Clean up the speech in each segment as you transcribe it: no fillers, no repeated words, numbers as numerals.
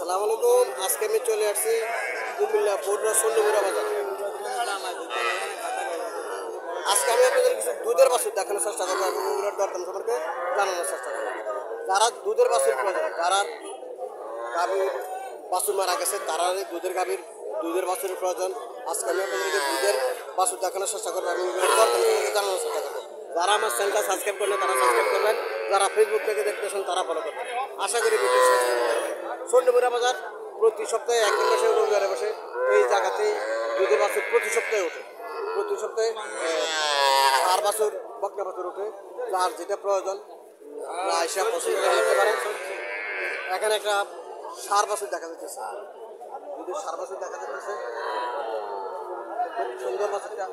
আসসালামু আলাইকুম। আজকে আমি চলে আসছি কুমিল্লা বড়ুয়া চন্ডীমুড়া বাজার। আজকে আমি আপনাদের কিছু দুধের বাছুর দেখানোর চেষ্টা করবো এবং ওগুলোর দরদাম সম্পর্কে জানানোর চেষ্টা করবো। যারা দুধের বাছুর প্রয়োজন, যারা গাভীর বাছুর মারা গেছে, তারা দুধের বাছুরের প্রয়োজন। আজকে আমি আপনাদেরকে দুধের বাছুর দেখানোর চেষ্টা করবো এবং ওগুলোর দরদাম সম্পর্কে জানানোর চেষ্টা করবো। যারা আমার চ্যানেলটা সাবস্ক্রাইব করবেন তারা সাবস্ক্রাইব করবেন, যারা ফেসবুক থেকে দেখতেছেন তারা ফলো করবেন। আশা করি ভিডিও চন্ডীমুড়া বাজার প্রতি সপ্তাহে একদিন বসে রবিবারে বসে এই জায়গাতেই দুধের বাছুর প্রতি সপ্তাহে ওঠে। প্রতি সপ্তাহে ষাঁড় বাছুর বকনা বাছুর ওঠে, যার যেটা প্রয়োজন আইসা পছন্দ করে নিতে পারে। এখানে একটা ষাঁড় বাছুর দেখা যাচ্ছে, দুধের ষাঁড় বাছুর দেখা যাচ্ছে, খুব সুন্দর বাছুরটা।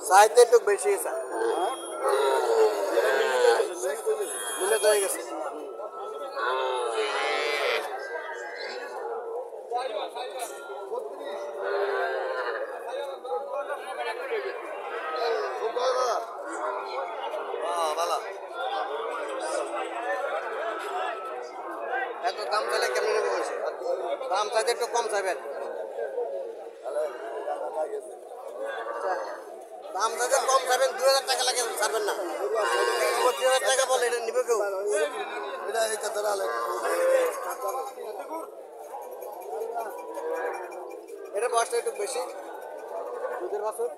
চাইতে একটু বেশি মিলে হয়ে গেছে। এত দাম চাইলে কেমন নেবে বলছে? দাম চাইতে একটু কম চাইবেন। দাম চাইতে কম চাইবেন, 2000 টাকা লাগে ছাড়বেন না। 25,000 টাকা বলে এটা নিবে কেউ? এটা বয়সটা একটু বেশি, দুধের বাছুর।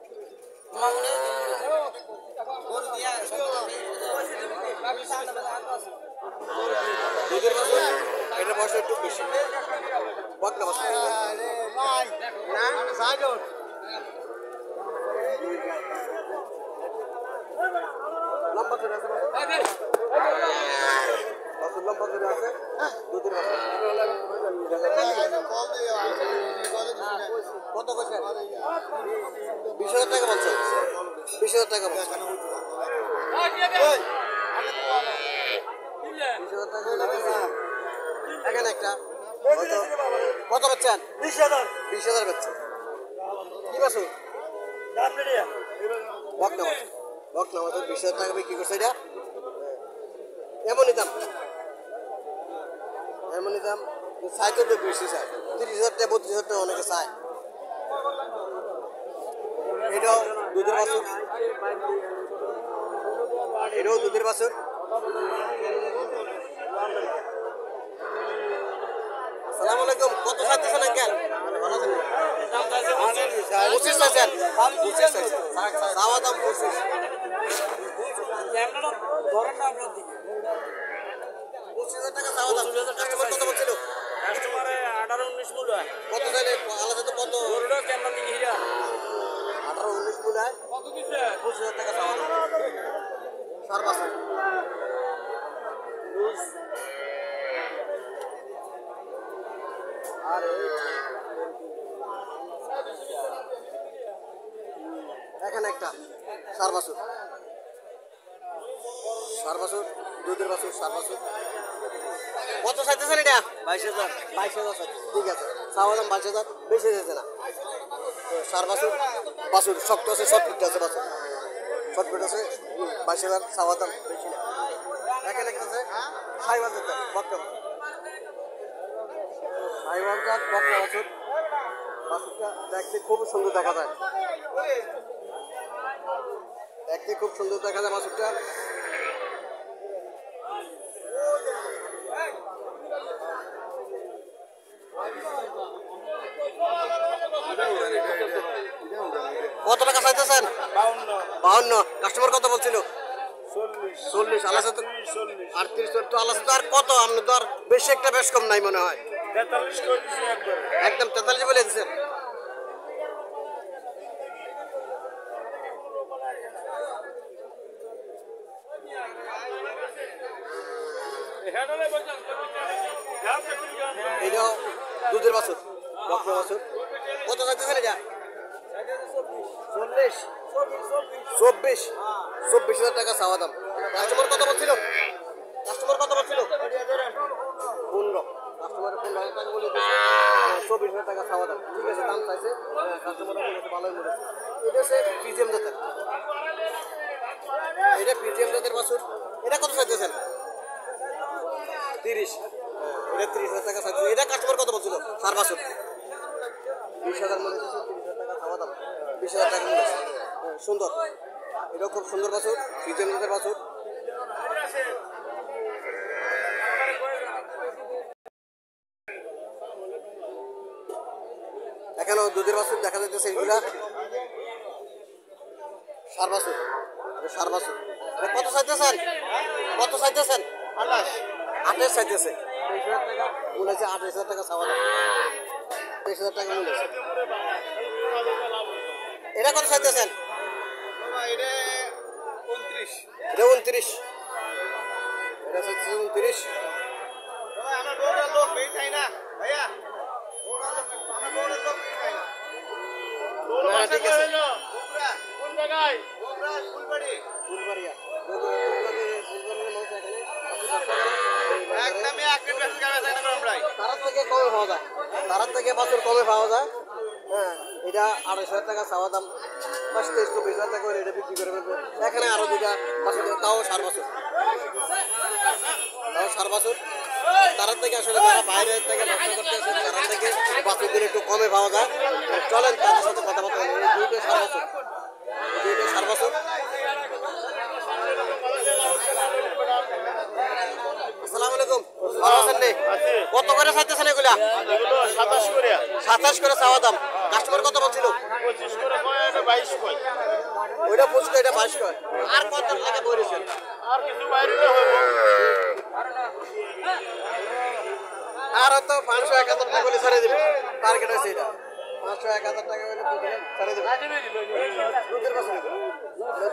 দুধের বাছুর, এটার বয়সটা একটু বেশি, বকনা বাছুর। লম্বা করে আছে বাছুর, লম্বা করে আছে দুধের বাছুর। কত কইছেন? 20,000 টাকা বলছে, 20,000 টাকা বলছে। 20,000 টাকা এখানে একটা কত পাচ্ছেন? 20,000 পাচ্ছেন। কি বাছুর? বকনা বাছুর, বকনা বাছুর 20,000 টাকা বিক্রি করছে। এটা এমনই দাম, এমনই দাম। চাইতে তো বেশি চায়, 30,000 টাকা 32,000 টাকা অনেকে চায়। এটাও দুধের বাছুর, এটাও দুধের বাছুর। আসসালামু আলাইকুম। কত চাইতেছেন আঙ্কেল? ভালো আছেন? 25 চাইছেন? 25 চাইছেন, চাওয়া দাম 25। 25,000 টাকা চাওয়া দাম। কাস্টমার কত বলছিল? কাস্টমারে 18-19 মূল্য হয়। কত চাইলে আলাদা তো কত? গরুটা কেমন দিকে হিরা 18-19 মূল্য হয়। কত দিছে? 25,000 টাকা চাওয়া দাম। ষাঁড় বাছুর। আর এখানে একটা ষাঁড় বাছুর, ষাঁড় বাছুর, দুধের বাছুর, ষাঁড় বাছুর। কত চাইতেছেন এটা? 22,000। 22,000 চাইতেছে, ঠিক আছে। চাওয়া দাম 22,000, বেশি যাচ্ছে না। ষাঁড় বাছুর, বাছুর শক্ত আছে, শর্টফুট আছে বাছুর, শর্টফুট আছে। 22,000 চাওয়া দাম, বেশি না। এখানে একটা আছে সাইওয়াল জাত বকনা বাছুর, সাইওয়াল জাত বকনা বাছুর। বাছুরটা দেখতে খুব সুন্দর দেখা যায়, দেখতে খুব সুন্দর দেখা যায় বাছুরটা। কত টাকা চাইতেছেন? 52। কাস্টমার কত বলছিল? 40। আল্লাহ 38 তো আল্লাহ আর কত? আপনি তো আর বেশি একটা বেশ কম নাই মনে হয়। 43 করে দিছি একদম 43 বলে দিচ্ছেন। এটাও দুধের বাছুর, বকনা বাছুর। কত চাইতেছেন এটা? 40, 24, 24,000 টাকা চাওয়া দাম। কাস্টমার কত বলছিল? কাস্টমার কত বলছিল? 15। কাস্টমারের 15,000 টাকা বলে দিচ্ছে, 24,000 টাকা চাওয়া দাম। ঠিক আছে, দাম চাইছে, কাস্টমারও বলেছে, ভালোই বলেছে। এটা হচ্ছে পিজিএম জাতের, এটা পিজিএম জাতের বাছুর। এটা কত চাইতেছেন? 30। এটা 30,000 টাকা চাইছে। এটা কাস্টমার কত বলছিল? সার বাছুর 20,000 মনে হচ্ছে, 30,000 টাকা চাওয়া দাম, 20,000 টাকা মনে হচ্ছে। সুন্দর, এটাও খুব সুন্দর বাছুর, পিজিএম জাতের বাছুর। এখানেও দুধের বাছুর দেখা যাইতেছে, এগুলা সার বাছুর, সার বাছুর। এটা কত চাইতেছেন? কত চাইতেছেন? 28 চাইতেছে। 23,000 টাকা মূল আছে, 28,000 টাকা চাওয়া দাম, 23,000 টাকা মূল আছে। এটা কত চাইতেছেন? এটা 29। এটা 29, এটা চাইতেছে 29। হ্যাঁ, ঠিক আছে। ফুলবাড়িয়া, তারার থেকে কমে পাওয়া যায়, তারার থেকে বাছুর কমে পাওয়া যায়। হ্যাঁ, এটা 28,000 টাকা চাওয়া দাম, 23-24,000 টাকা করে এটা বিক্রি করে ফেলবে। এখানে আরো দুটা বাছুর, তাও সার বাছুর, তাও সার বাছুর। তারার থেকে আসলে যারা বাইরে থেকে ব্যবসা করতে আসে, তারার থেকে বাছুরগুলো একটু কমে পাওয়া যায়। চলেন তাদের সাথে কথাবার্তা বলি। এই দুইটাই সার বাছুর, দুইটাই সার বাছুর। আসসালামু আলাইকুম, ভালো আছেন রে? কত করে চাইতেছেন এগুলা? 27 করে চাওয়া দাম। কাস্টমার কত বলছিল? 25 করে কয়, এটা 22 কয়। ওইটা 25 কয়, এটা 22 কয়। আর কত টাকা বলেছেন? আর কিছু বাইরে হইব। আর তো 500-1000 টাকা বলে ছেড়ে দেবে, টার্গেট আছে এটা। 500-1000 টাকা বলে ছেড়ে দেবে। দুধের বাছুর,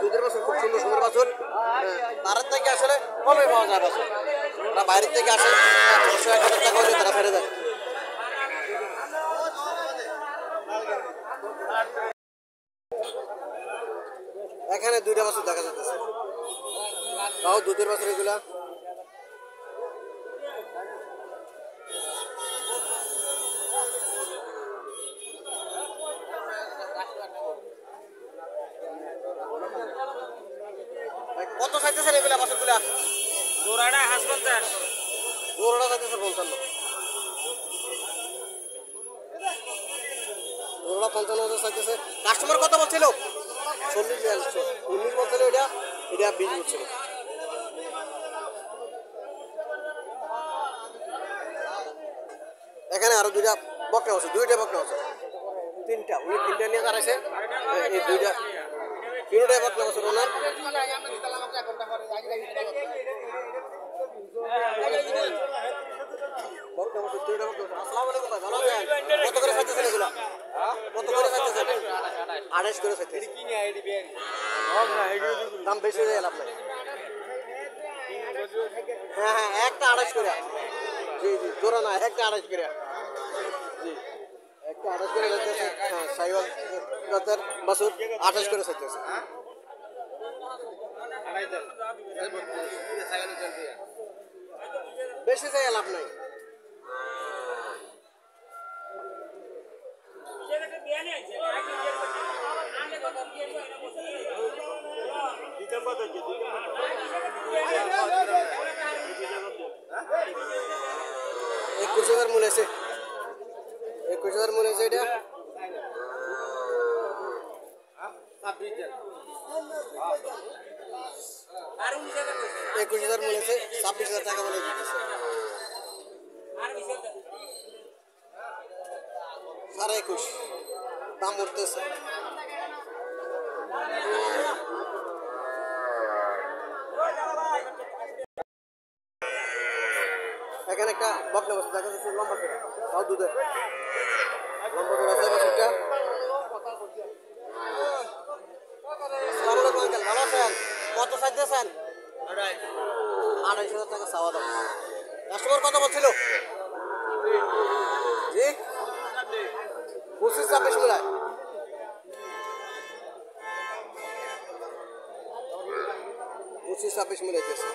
দুধের বাছুর, খুব সুন্দর সুন্দর বাছুর। তার থেকে আসলে কমে পাওয়া যায় বাছুর, ওরা বাইরের থেকে আসে, 500-1000 টাকা হলে তারা ছেড়ে দেয়। এখানে দুইটা বাছুর দেখা যাচ্ছে, তাও দুধের বাছুর এগুলা। কত চাইতেছেন এগুলা বাছুরগুলা? জোড়াটা 50। জোড়াটা চাইতেছে 55। জোড়া 55,000 চাইতেছে। কাস্টমার কত বলছিল? 40-42, 19 বলছিল এটা, এটা 20 বলছিল। এখানে আরো দুইটা বকনা আছে, দুইটা বকনা আছে, তিনটা, উনি তিনটা নিয়ে দাঁড়াইছে। এই দুইটা, তিনটাই বকনা আছে ওনার। বকনা আছে, দুইটা বকনা আছে। আসসালামু আলাইকুম ভাই, ভালো আছেন? কত করে চাইতেছেন এগুলা? কত করে চাইতেছেন? 28 করে চাইতেছেন। দাম বেশি হয়ে গেল আপনার। হ্যাঁ হ্যাঁ, একটা 28 করে। জি জি, জোড়া না, একটা 28 করে। জি, একটা 28 করে চাইতেছে। হ্যাঁ, সাইওয়াল জাতের বাছুর 28 করে চাইতেছে। বেশি চাই লাভ নাই। $21,000 মূল্য আছে, 21,000 মূল্য আছে এটা। 21,000 মূল্য আছে, 26,000 টাকা বলে দিতেছে। 21,500 দাম উঠতেছে। এখানে একটা বকনা বাছুর দেখা যাচ্ছে, লম্বা করে, তাও দুধের, লম্বা করে আছে বাছুরটা। আসসালামু আলাইকুম আঙ্কেল, ভালো আছেন? কত চাইতেছেন? 28,000 টাকা চাওয়া দাম। কাস্টমার কত বলছিল? জি 25-26 মিলায়। 25-26 মিলাইতেছে।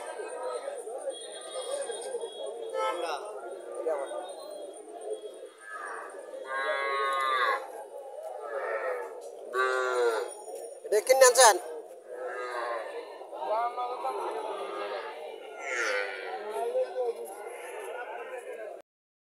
এটা কিনে আনছেন?